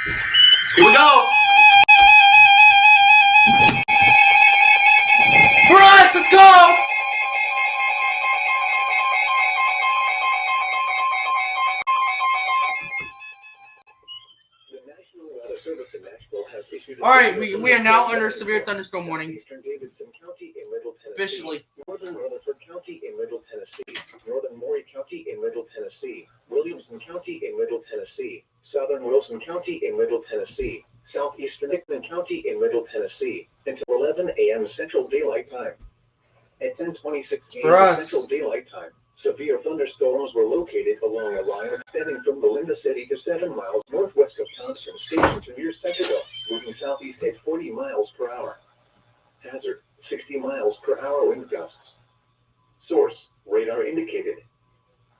Here we go. For us, let's go. All right, we are now under severe thunderstorm warning. Officially. Northern Rutherford County in Middle Tennessee, Northern Maury County in Middle Tennessee, Williamson County in Middle Tennessee, Southern Wilson County in Middle Tennessee, Southeastern Hickman County in Middle Tennessee, until 11 a.m. Central Daylight Time. At 10:26 a.m. Central Daylight Time, severe thunderstorms were located along a line extending from Belinda City to 7 miles northwest of Thompson Station to near Centerville, moving southeast at 40 miles per hour. Hazard, 60 miles per hour wind gusts. Source, radar indicated.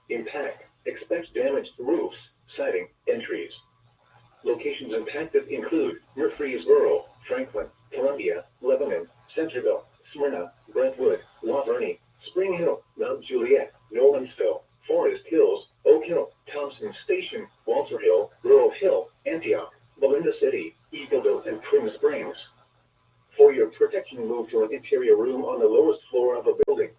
Impact, expect damage to roofs, siding, and trees. Locations impacted include Murfreesboro, Franklin, Columbia, Lebanon, Centerville, Smyrna, Brentwood, La Vernie, Spring Hill, Mount Juliet, Nolensville, Forest Hills, Oak Hill, Thompson Station, Walter Hill, Rural Hill, Antioch, Belinda City, Eagleville, and Prim Springs. For your protection, move to an interior room on the lowest floor of a building.